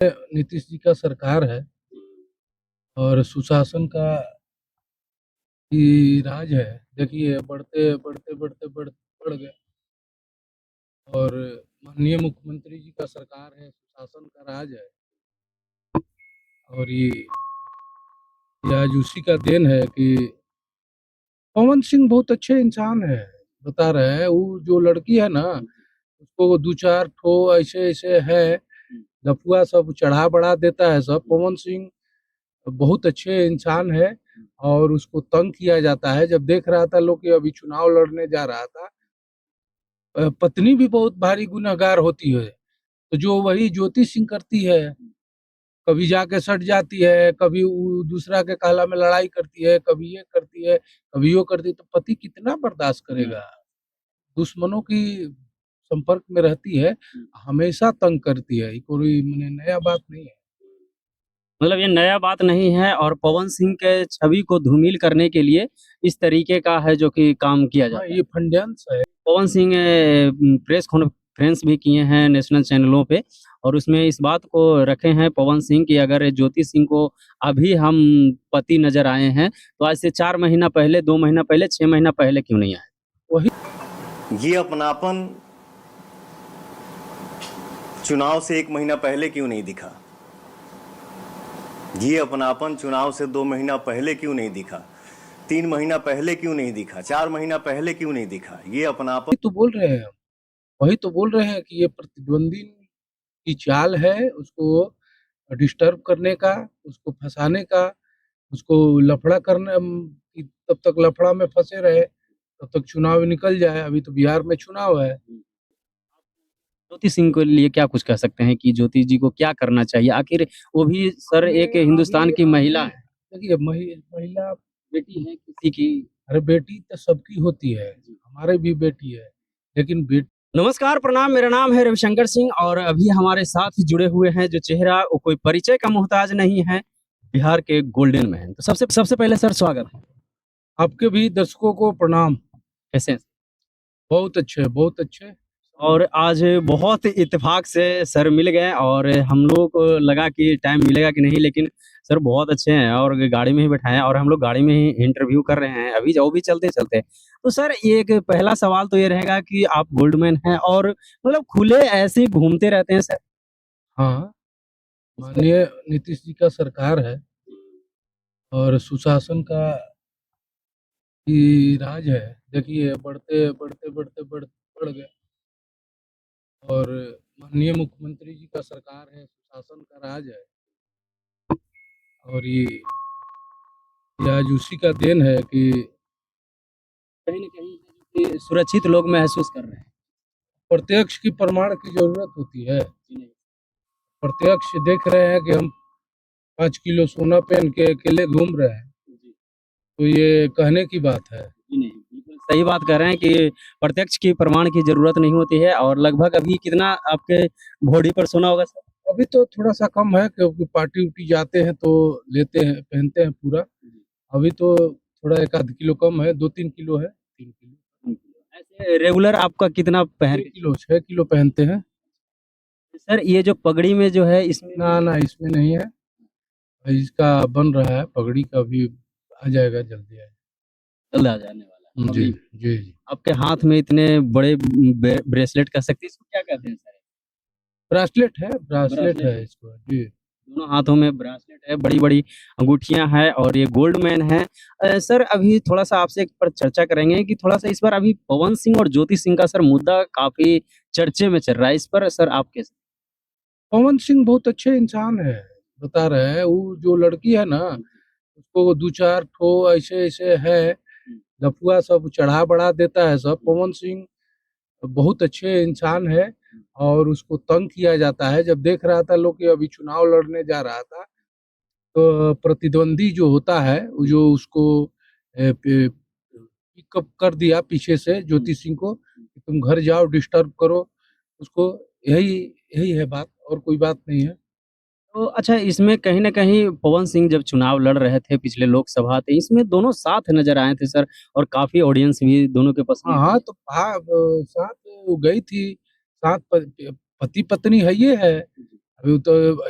नीतीश जी का सरकार है और सुशासन का ही राज है। देखिए बढ़ते बढ़ते बढ़ते बढ़ गए और माननीय मुख्यमंत्री जी का सरकार है, सुशासन का राज है। और ये आज उसी का देन है कि पवन सिंह बहुत अच्छे इंसान है। बता रहे हैं वो जो लड़की है ना, उसको दो चार ठो ऐसे ऐसे है लफुआ सब चढ़ा बढ़ा देता है सब। पवन सिंह बहुत अच्छे इंसान है और उसको तंग किया जाता है। जब देख रहा था लोग कि अभी चुनाव लड़ने जा रहा था, पत्नी भी बहुत भारी गुनहगार होती है, तो जो वही ज्योति सिंह करती है, कभी जाके सट जाती है, कभी दूसरा के कहला में लड़ाई करती है, कभी ये करती है, कभी वो करती है, तो पति कितना बर्दाश्त करेगा। दुश्मनों की संपर्क में रहती है, हमेशा तंग करती है। ये कोई मैंने नया बात नहीं है। मतलब ये नया बात नहीं है और पवन सिंह के छवि को धूमिल करने के लिए इस तरीके का है जो कि काम किया हाँ, जाता है। ये फंडियांस है। पवन सिंह प्रेस कॉन्फ्रेंस भी किए हैं नेशनल चैनलों पे और उसमें इस बात को रखे हैं पवन सिंह कि अगर ज्योति सिंह को अभी हम पति नजर आए हैं तो आज से 4 महीना पहले, 2 महीना पहले, 6 महीना पहले क्यों नहीं आए। वही ये अपनापन चुनाव से 1 महीना पहले क्यों नहीं दिखा? ये अपनापन चुनाव से 2 महीना पहले क्यों नहीं दिखा? 3 महीना पहले क्यों नहीं दिखा? 4 महीना पहले क्यों नहीं दिखा? ये अपनापन तो बोल रहे हैं, वही तो बोल रहे हैं कि ये प्रतिद्वंदी की चाल है, उसको डिस्टर्ब करने का, उसको फंसाने का, उसको लफड़ा करने कि तब तक लफड़ा में फंसे रहे, तब तक चुनाव निकल जाए। अभी तो बिहार में चुनाव है। ज्योति सिंह के लिए क्या कुछ कह सकते हैं कि ज्योति जी को क्या करना चाहिए? आखिर वो भी सर एक हिंदुस्तान की महिला है। देखिए महिला बेटी है किसी की। अरे बेटी तो सबकी होती है, हमारे भी बेटी है, लेकिन बेटी नमस्कार, प्रणाम। मेरा नाम है रविशंकर सिंह और अभी हमारे साथ जुड़े हुए हैं जो चेहरा वो कोई परिचय का मोहताज नहीं है, बिहार के गोल्डन मैन। तो सबसे सबसे पहले सर स्वागत है। आपके भी दर्शकों को प्रणाम। कैसे हैं? बहुत अच्छे, बहुत अच्छे। और आज बहुत इत्तेफाक से सर मिल गए और हम लोगों को लगा कि टाइम मिलेगा कि नहीं, लेकिन सर बहुत अच्छे हैं और गाड़ी में ही बैठाए हैं और हम लोग गाड़ी में ही इंटरव्यू कर रहे हैं अभी जो भी चलते चलते। तो सर ये एक पहला सवाल तो ये रहेगा कि आप गोल्डमैन हैं और मतलब खुले ऐसे ही घूमते रहते हैं सर। हाँ, माननीय नीतीश जी का सरकार है और सुशासन का ही राज है। देखिए बढ़ते बढ़ते बढ़ते बढ़ गए और माननीय मुख्यमंत्री जी का सरकार है, सुशासन का राज है। और ये आज उसी का देन है कि कहीं ना कहीं कि सुरक्षित लोग महसूस कर रहे हैं। प्रत्यक्ष की प्रमाण की जरूरत होती है। प्रत्यक्ष देख रहे हैं कि हम 5 किलो सोना पहन के अकेले घूम रहे हैं, तो ये कहने की बात है। जी नहीं, बिल्कुल सही बात कर रहे हैं कि प्रत्यक्ष की प्रमाण की ज़रूरत नहीं होती है। और लगभग अभी कितना आपके घोड़ी पर सोना होगा सर? अभी तो थोड़ा सा कम है क्योंकि पार्टी उटी जाते हैं तो लेते हैं, पहनते हैं पूरा। अभी तो थोड़ा 1 आध किलो कम है, 2-3 किलो है, 3 किलो। ऐसे रेगुलर आपका कितना पहन 6 किलो 6 किलो पहनते हैं। सर ये जो पगड़ी में जो है इसमें ना ना इसमें नहीं है, इसका बन रहा है, पगड़ी का भी आ जाएगा, जल्दी आएगा। जल्द आ जाने वाला है जी अभी। जी जी। आपके हाथ में इतने बड़े ब्रेसलेट कह सकते हैं, इसको क्या कहते हैं सर? ब्रासलेट है, ब्रासलेट ब्रेसलेट है इसको जी। दोनों हाथों में ब्रेसलेट है, बड़ी-बड़ी अंगूठियाँ हैं और ये गोल्ड मैन है। सर अभी थोड़ा-सा आपसे एक पर चर्चा करेंगे कि थोड़ा-सा इस बार अभी पवन सिंह और ज्योति सिंह का सर मुद्दा काफ़ी चर्चे में चल रहा है। इस पर सर आप कैसे? पवन सिंह बहुत अच्छे इंसान है। बता रहे हैं वो जो लड़की है ना, उसको दो चार ठो ऐसे ऐसे है लफुआ सब चढ़ा बढ़ा देता है सब। पवन सिंह बहुत अच्छे इंसान है और उसको तंग किया जाता है। जब देख रहा था लोग कि अभी चुनाव लड़ने जा रहा था, तो प्रतिद्वंदी जो होता है वो जो उसको पिकअप कर दिया पीछे से ज्योति सिंह को कि तुम घर जाओ, डिस्टर्ब करो उसको। यही यही है बात, और कोई बात नहीं है। तो अच्छा इसमें कहीं न कहीं पवन सिंह जब चुनाव लड़ रहे थे पिछले लोकसभा थे, इसमें दोनों साथ नज़र आए थे सर और काफ़ी ऑडियंस भी दोनों के हाँ पसंद हाँ, थी। तो साथ वो गई थी, साथ पति पत्नी है, ये है। अभी तो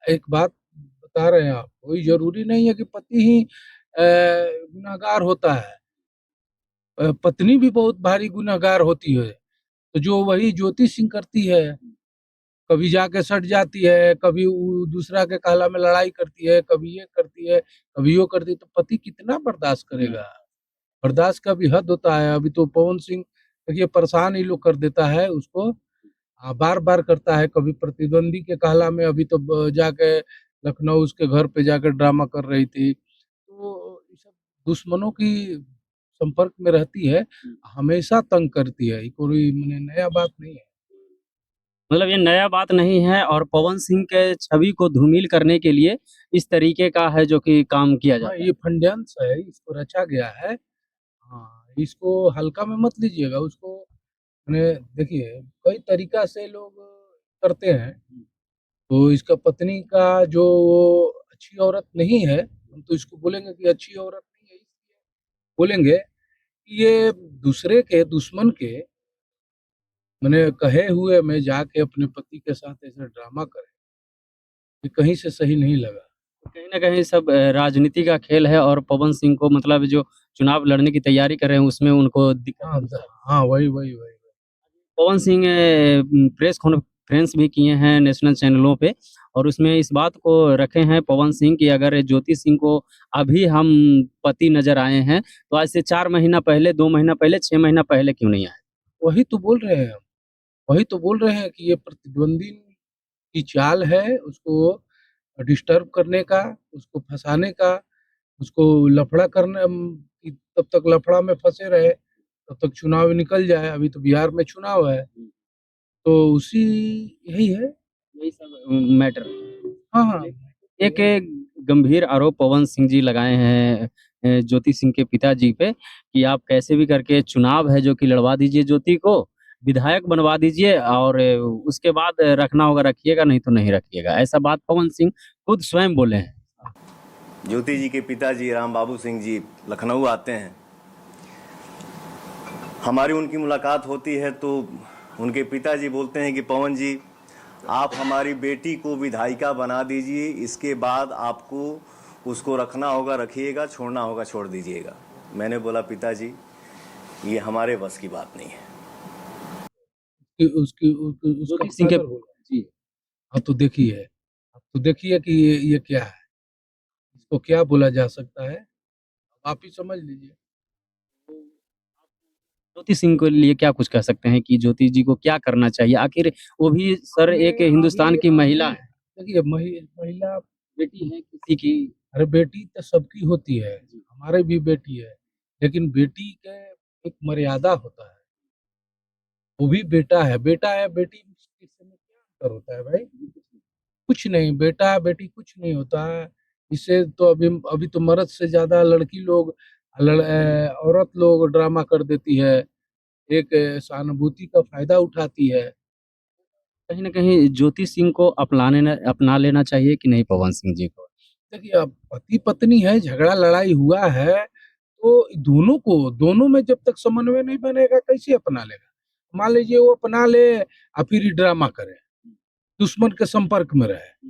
एक बात बता रहे हैं आप, कोई जरूरी नहीं है कि पति ही गुनाहगार होता है, पत्नी भी बहुत भारी गुनाहगार होती है। तो जो वही ज्योति सिंह करती है, कभी जाके सट जाती है, कभी दूसरा के कहला में लड़ाई करती है, कभी ये करती है, कभी वो करती है, तो पति कितना बर्दाश्त करेगा? बर्दाश्त का भी हद होता है। अभी तो पवन सिंह देखिए परेशान ही लोग कर देता है उसको, बार बार करता है, कभी प्रतिद्वंदी के कहला में, अभी तो जाके लखनऊ उसके घर पे जाकर ड्रामा कर रही थी। तो ये सब दुश्मनों की संपर्क में रहती है, हमेशा तंग करती है, ये कोई मैंने नया बात नहीं है। मतलब ये नया बात नहीं है और पवन सिंह के छवि को धूमिल करने के लिए इस तरीके का है जो कि काम किया जाता हाँ, है। ये फंडांस है, इसको रचा गया है। हाँ, इसको हल्का में मत लीजिएगा, उसको मैंने देखिए कई तरीका से लोग करते हैं। तो इसका पत्नी का जो वो अच्छी औरत नहीं है, हम तो इसको बोलेंगे कि अच्छी औरत नहीं है, इसलिए बोलेंगे कि ये दूसरे के दुश्मन के मैंने कहे हुए में जाके अपने पति के साथ ऐसा ड्रामा करे, ये कहीं से सही नहीं लगा। कहीं न कहीं सब राजनीति का खेल है और पवन सिंह को मतलब जो चुनाव लड़ने की तैयारी कर रहे हैं उसमें उनको दिक्कत हाँ, हाँ, वही। पवन सिंह प्रेस कॉन्फ्रेंस भी किए हैं नेशनल चैनलों पे और उसमें इस बात को रखे हैं पवन सिंह कि अगर ज्योति सिंह को अभी हम पति नज़र आए हैं, तो आज से 4 महीना पहले, 2 महीना पहले, 6 महीना पहले क्यों नहीं आए? वही तो बोल रहे हैं हम, वही तो बोल रहे हैं कि ये प्रतिद्वंदी की चाल है, उसको डिस्टर्ब करने का, उसको फँसाने का, उसको लफड़ा करने कि तब तक लफड़ा में फँसे रहे, तब तक चुनाव निकल जाए। अभी तो बिहार में चुनाव है, तो उसी यही है। यही सब मैटर। हाँ, हाँ। एक गंभीर आरोप पवन सिंह जी लगाए हैं ज्योति सिंह के पिताजी पे कि आप कैसे भी करके चुनाव है जो कि लड़वा दीजिए ज्योति को, विधायक बनवा दीजिए और उसके बाद रखना होगा रखिएगा, नहीं तो नहीं रखिएगा। ऐसा बात पवन सिंह खुद स्वयं बोले हैं। ज्योति जी के पिताजी राम बाबू सिंह जी लखनऊ आते हैं, हमारी उनकी मुलाकात होती है तो उनके पिताजी बोलते हैं कि पवन जी आप हमारी बेटी को विधायिका बना दीजिए, इसके बाद आपको उसको रखना होगा रखिएगा, छोड़ना होगा छोड़ दीजिएगा। मैंने बोला पिताजी ये हमारे बस की बात नहीं है। उसका ज्योति सिंह के father बोला। जी। अब तो देखिए कि ये क्या है, इसको क्या बोला जा सकता है, आप ही समझ लीजिए। ज्योति सिंह के लिए क्या कुछ कह सकते हैं कि ज्योति जी को क्या करना चाहिए? आखिर वो भी सर एक हिंदुस्तान की महिला है। देखिए महिला बेटी है किसी की। अरे बेटी तो सबकी होती है, हमारे भी बेटी है, लेकिन बेटी के एक मर्यादा होता है। वो भी बेटा है, बेटी में क्या अंतर होता है भाई? कुछ नहीं, बेटा बेटी कुछ नहीं होता है। इससे तो अभी तो मर्द से ज्यादा लड़की लोग औरत लोग ड्रामा कर देती है, एक सहानुभूति का फायदा उठाती है। कहीं न कहीं ज्योति सिंह को अपना लेना चाहिए कि नहीं पवन सिंह जी को? देखिए अब पति पत्नी है, झगड़ा लड़ाई हुआ है, तो दोनों में जब तक समन्वय नहीं बनेगा कैसे अपना लेगा? मान लीजिए वो अपना ले और फिर ये ड्रामा करे, दुश्मन के संपर्क में रहे,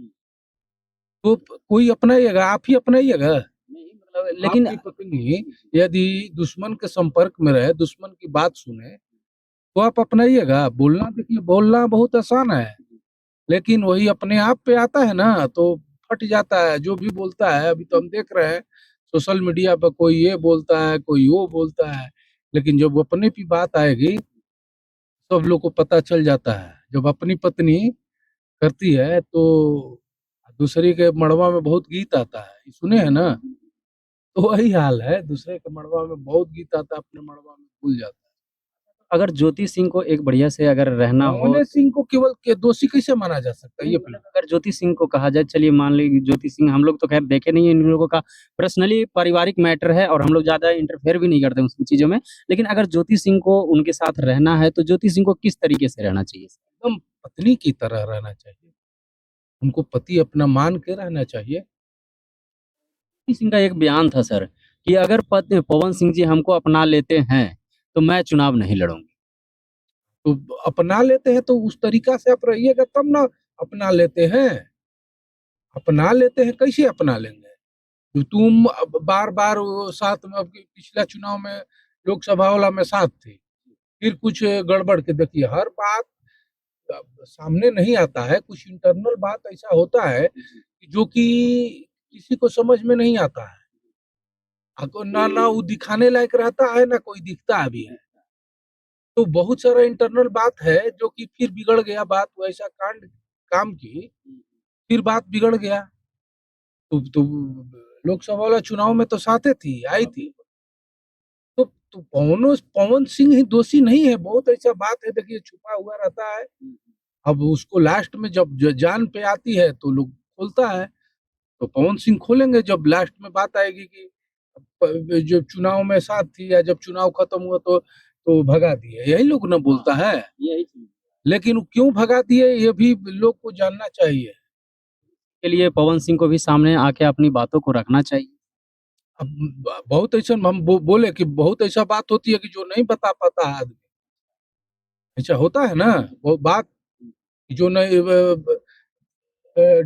तो कोई अपनाइएगा? आप ही अपनाइएगा? नहीं मतलब लेकिन आपकी पत्नी यदि दुश्मन के संपर्क में रहे, दुश्मन की बात सुने, तो आप अपनाइएगा? देखिए बोलना बहुत आसान है, लेकिन वही अपने आप पे आता है ना तो फट जाता है। जो भी बोलता है, अभी तो हम देख रहे हैं सोशल मीडिया पर कोई ये बोलता है, कोई वो बोलता है, लेकिन जब अपने की बात आएगी, सब लोग को पता चल जाता है। जब अपनी पत्नी करती है तो दूसरे के मड़वा में बहुत गीत आता है, ये सुने हैं ना? तो वही हाल है, दूसरे के मड़वा में बहुत गीत आता है, अपने मड़वा में भूल जाता है। अगर ज्योति सिंह को एक बढ़िया से अगर रहना हो पवन सिंह को केवल के दोषी कैसे माना जा सकता है? ये मतलब अगर ज्योति सिंह को कहा जाए चलिए मान लीजिए ज्योति सिंह हम लोग तो खैर देखे नहीं है इन लोगों का पर्सनली पारिवारिक मैटर है और हम लोग ज़्यादा इंटरफेयर भी नहीं करते उन चीज़ों में। लेकिन अगर ज्योति सिंह को उनके साथ रहना है तो ज्योति सिंह को किस तरीके से रहना चाहिए? एकदम पत्नी की तरह रहना चाहिए, उनको पति अपना मान के रहना चाहिए। ज्योति सिंह का एक बयान था सर कि अगर पवन सिंह जी हमको अपना लेते हैं तो मैं चुनाव नहीं लड़ूंगी। तो अपना लेते हैं तो उस तरीका से आप रहिएगा तब ना अपना लेते हैं? अपना लेते हैं, कैसे अपना लेंगे? तो तुम बार बार साथ में, अब पिछला चुनाव में लोकसभा वाला में साथ थे, फिर कुछ गड़बड़ के देखिए, हर बात सामने नहीं आता है, कुछ इंटरनल बात ऐसा होता है जो कि किसी को समझ में नहीं आता है। ना ना वो दिखाने लायक रहता है, ना कोई दिखता भी है। तो बहुत सारा इंटरनल बात है जो कि फिर बिगड़ गया, बात वैसा कांड काम की, फिर बात बिगड़ गया। तो लोकसभा वाला चुनाव में तो साथे थी, आई थी। तो पवन सिंह ही दोषी नहीं है, बहुत ऐसा बात है देखिए, छुपा हुआ रहता है। अब उसको लास्ट में जब जान पे आती है तो लोग खोलता है, तो पवन सिंह खोलेंगे जब लास्ट में बात आएगी कि जो चुनाव में साथ थी, या जब चुनाव खत्म हुआ तो भगा दिए, यही लोग ना बोलता है। लेकिन क्यों भगा दिए ये भी लोग को जानना चाहिए। के लिए पवन सिंह को भी सामने आके अपनी बातों को रखना चाहिए। अब बहुत ऐसा हम बोले कि बहुत ऐसा बात होती है कि जो नहीं बता पाता है आदमी, ऐसा होता है ना, वो बात जो नहीं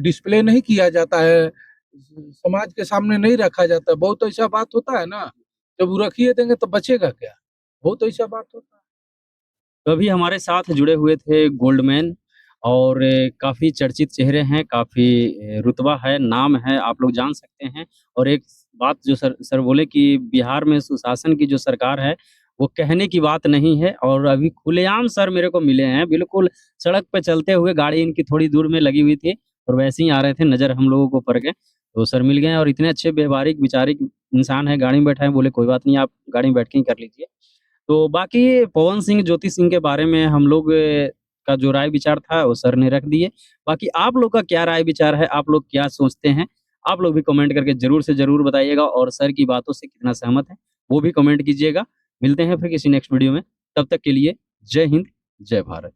डिस्प्ले नहीं किया जाता है, समाज के सामने नहीं रखा जाता, बहुत ऐसा बात होता है ना, जब वो रखिए देंगे तो बचेगा क्या, बहुत ऐसा बात होता है। तो अभी हमारे साथ जुड़े हुए थे गोल्डमैन, और काफ़ी चर्चित चेहरे हैं, काफ़ी रुतबा है, नाम है, आप लोग जान सकते हैं। और एक बात जो सर बोले कि बिहार में सुशासन की जो सरकार है, वो कहने की बात नहीं है। और अभी खुलेआम सर मेरे को मिले हैं, बिल्कुल सड़क पे चलते हुए, गाड़ी इनकी थोड़ी दूर में लगी हुई थी और वैसे ही आ रहे थे, नज़र हम लोगों को पड़ गए। तो सर मिल गए और इतने अच्छे व्यवहारिक विचारिक इंसान हैं, गाड़ी में बैठा है, बोले कोई बात नहीं, आप गाड़ी में बैठ के ही कर लीजिए। तो बाकी पवन सिंह, ज्योति सिंह के बारे में हम लोग का जो राय विचार था वो सर ने रख दिए। बाकी आप लोग का क्या राय विचार है, आप लोग क्या सोचते हैं? आप लोग भी कमेंट करके ज़रूर से ज़रूर बताइएगा, और सर की बातों से कितना सहमत हैं, वो भी कमेंट कीजिएगा। मिलते हैं फिर किसी नेक्स्ट वीडियो में, तब तक के लिए जय हिंद, जय भारत।